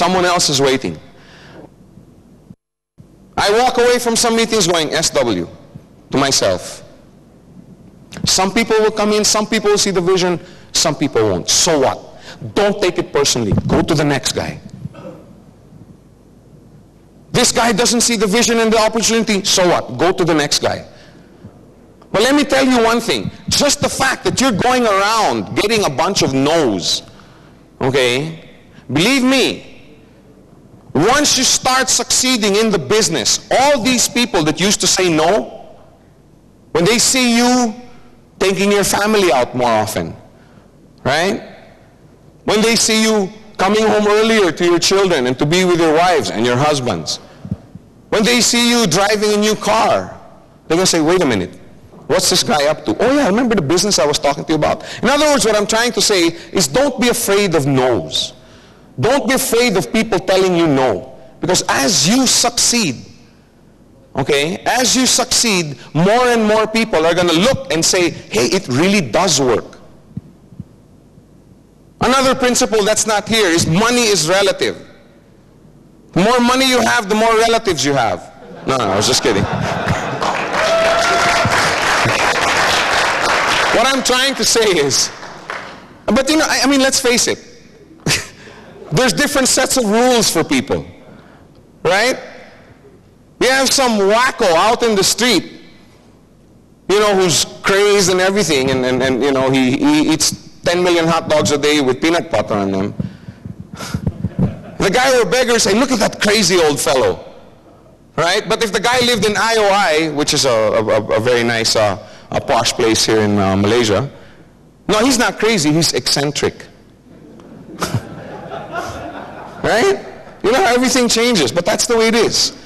Someone else is waiting. I walk away from some meetings going SW to myself. Some people will come in, some people will see the vision, some people won't. So what? Don't take it personally. Go to the next guy. This guy doesn't see the vision and the opportunity, so what? Go to the next guy. But let me tell you one thing. Just the fact that you're going around getting a bunch of no's, okay? Believe me, once you start succeeding in the business, all these people that used to say no, when they see you taking your family out more often, right? When they see you coming home earlier to your children and to be with your wives and your husbands, when they see you driving a new car, they're going to say, wait a minute, what's this guy up to? Oh yeah, I remember the business I was talking to you about. In other words, what I'm trying to say is don't be afraid of no's. Don't be afraid of people telling you no. Because as you succeed, okay, as you succeed, more and more people are going to look and say, hey, it really does work. Another principle that's not here is money is relative. The more money you have, the more relatives you have. No, I was just kidding. What I'm trying to say is, but you know, I mean, let's face it. There's different sets of rules for people, right? We have some wacko out in the street, you know, who's crazed and everything, and you know, he eats 10 million hot dogs a day with peanut butter on them. The guy or beggar say, look at that crazy old fellow, right? But if the guy lived in IOI, which is a very nice, a posh place here in Malaysia, no, he's not crazy, he's eccentric. Right? You know how everything changes, but that's the way it is.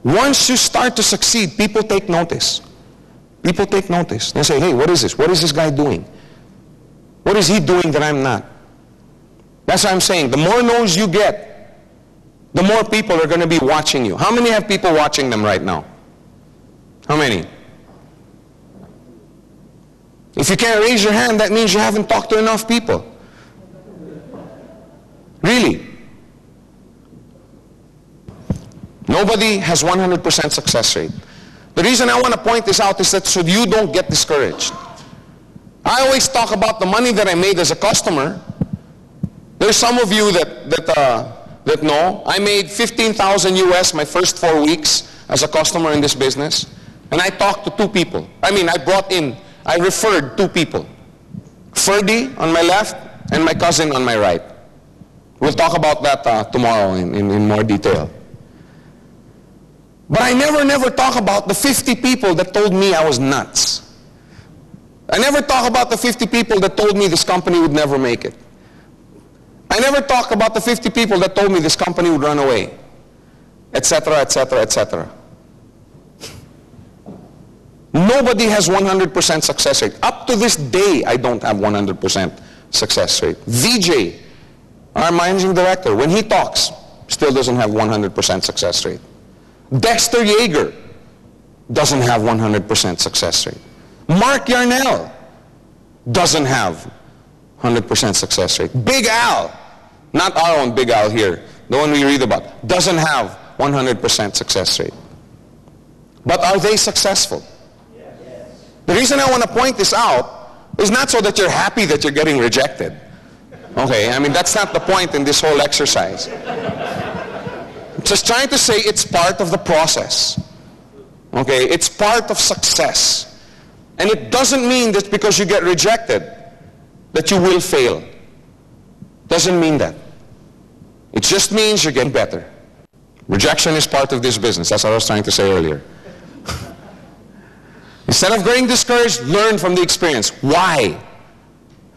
Once you start to succeed, people take notice. People take notice. They say, hey, what is this? What is this guy doing? What is he doing that I'm not? That's what I'm saying. The more no's you get, the more people are going to be watching you. How many have people watching them right now? How many? If you can't raise your hand, that means you haven't talked to enough people. Really? Nobody has 100% success rate. The reason I want to point this out is that so you don't get discouraged. I always talk about the money that I made as a customer. There's some of you that know. I made 15,000 US my first 4 weeks as a customer in this business. And I talked to 2 people. I mean, I referred 2 people. Ferdy on my left and my cousin on my right. We'll talk about that tomorrow in more detail. But I never talk about the 50 people that told me I was nuts. I never talk about the 50 people that told me this company would never make it. I never talk about the 50 people that told me this company would run away, etc., etc., etc. Nobody has 100% success rate. Up to this day, I don't have 100% success rate. VJ, our managing director, when he talks, still doesn't have 100% success rate. Dexter Yeager doesn't have 100% success rate. Mark Yarnell doesn't have 100% success rate. Big Al, not our own Big Al here, the one we read about, doesn't have 100% success rate. But are they successful? Yes. The reason I want to point this out is not so that you're happy that you're getting rejected. Okay, I mean, that's not the point in this whole exercise. Just trying to say it's part of the process. Okay, it's part of success. And it doesn't mean that because you get rejected that you will fail. Doesn't mean that. It just means you're getting better. Rejection is part of this business. That's what I was trying to say earlier. Instead of getting discouraged, learn from the experience. Why?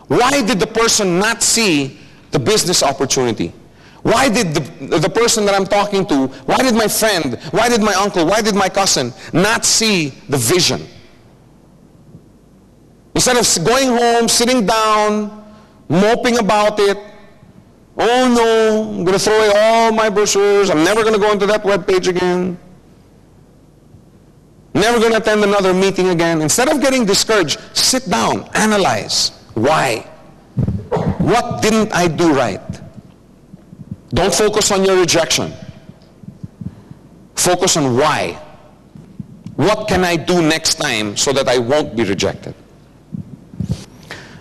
Why did the person not see the business opportunity? Why did the person that I'm talking to, why did my friend, why did my uncle, why did my cousin not see the vision? Instead of going home, sitting down, moping about it, oh no, I'm going to throw away all my brochures, I'm never going to go into that webpage again, never going to attend another meeting again. Instead of getting discouraged, sit down, analyze. Why? What didn't I do right? Don't focus on your rejection. Focus on why. What can I do next time so that I won't be rejected?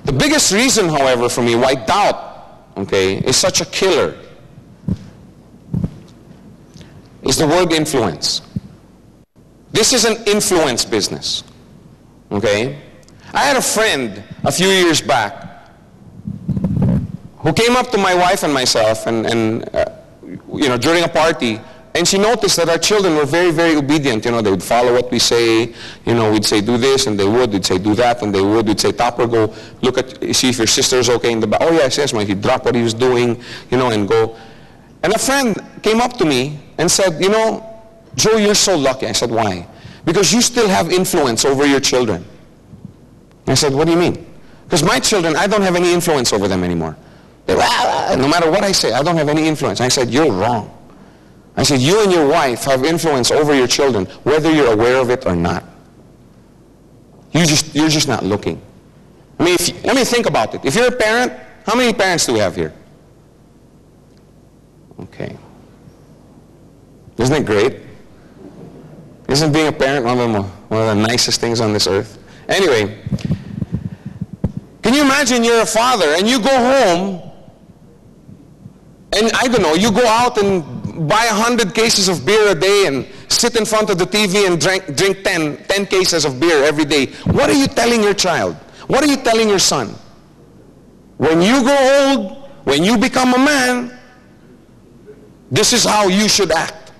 The biggest reason, however, for me why doubt, okay, is such a killer is the word influence. This is an influence business, okay? I had a friend a few years back who came up to my wife and myself and during a party, and she noticed that our children were very, very obedient. They would follow what we say. We'd say do this, and they would. We'd say do that, and they would. We'd say Topper, go look at, see if your sister's okay in the back. Oh yes, yes, He'd drop what he was doing, and go. And a friend came up to me and said, Joe, you're so lucky. I said, why? Because you still have influence over your children. I said, what do you mean? Because my children, I don't have any influence over them anymore. No matter what I say, I don't have any influence. I said, you're wrong. I said, you and your wife have influence over your children, whether you're aware of it or not. You're just not looking. Let me think about it. If you're a parent, how many parents do we have here? Okay. Isn't it great? Isn't being a parent one of the nicest things on this earth? Anyway, can you imagine you're a father and you go home and I don't know, you go out and buy 100 cases of beer a day and sit in front of the TV and drink 10 cases of beer every day. What are you telling your child? What are you telling your son? When you grow old, when you become a man, this is how you should act.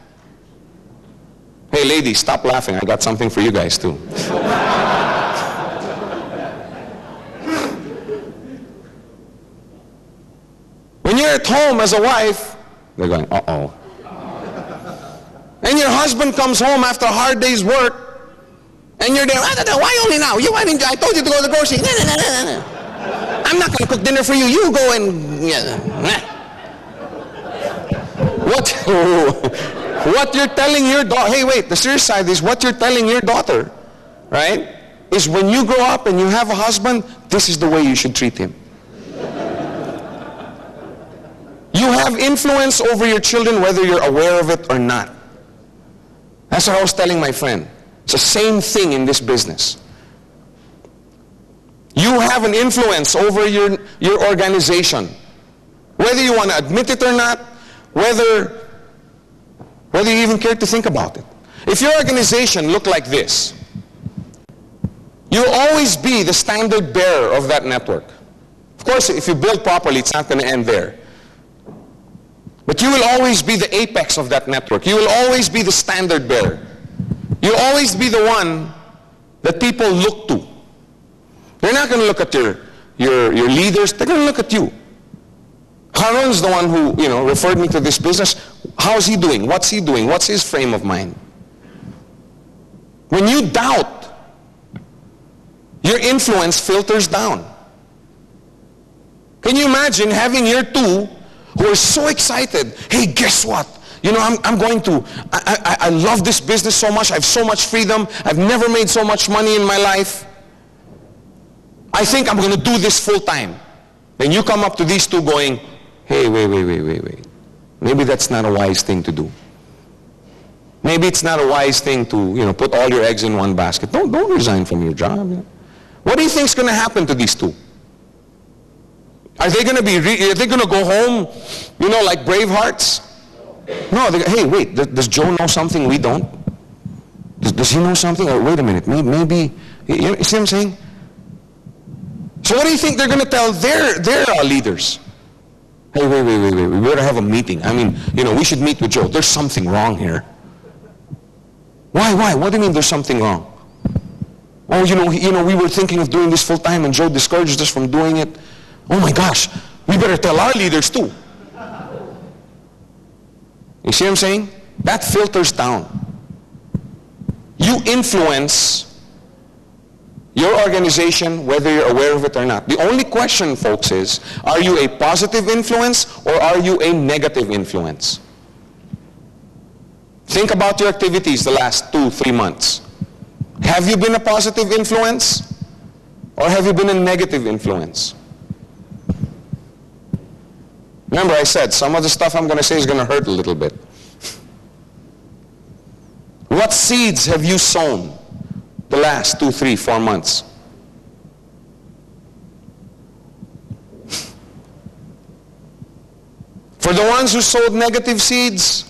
Hey ladies, stop laughing. I got something for you guys too. When you're at home as a wife, they're going, uh-oh. And your husband comes home after a hard day's work, and you're there, why only now? I told you to go to the grocery. I'm not going to cook dinner for you. You go and... What you're telling your daughter, hey wait, the serious side is what you're telling your daughter, right, is when you grow up and you have a husband, this is the way you should treat him. You have influence over your children whether you're aware of it or not. That's what I was telling my friend. It's the same thing in this business. You have an influence over your organization. Whether you want to admit it or not, whether you even care to think about it. If your organization looked like this, you'll always be the standard bearer of that network. Of course, if you build properly, it's not going to end there. But you will always be the apex of that network. You will always be the standard bearer. You'll always be the one that people look to. They're not going to look at your leaders. They're going to look at you. Harun's the one who, referred me to this business. How's he doing? What's he doing? What's his frame of mind? When you doubt, your influence filters down. Can you imagine having your two who are so excited? Hey, guess what? I love this business so much. I have so much freedom. I've never made so much money in my life. I think I'm going to do this full time. Then you come up to these two going, hey, wait. Maybe that's not a wise thing to do. Maybe it's not a wise thing to, put all your eggs in one basket. Don't resign from your job. What do you think is going to happen to these two? Are they going to go home, like brave hearts? No, hey, wait, does Joe know something we don't? Does he know something? Or wait a minute, maybe, you see what I'm saying? So what do you think they're going to tell their leaders? Hey, wait, we better have a meeting. We should meet with Joe. There's something wrong here. Why? What do you mean there's something wrong? Oh, we were thinking of doing this full time and Joe discouraged us from doing it. Oh my gosh, we better tell our leaders too. You see what I'm saying? That filters down. You influence your organization whether you're aware of it or not. The only question, folks, is, are you a positive influence or are you a negative influence? Think about your activities the last 2-3 months. Have you been a positive influence or have you been a negative influence? Remember I said, some of the stuff I'm going to say is going to hurt a little bit. What seeds have you sown the last 2, 3, 4 months? For the ones who sowed negative seeds,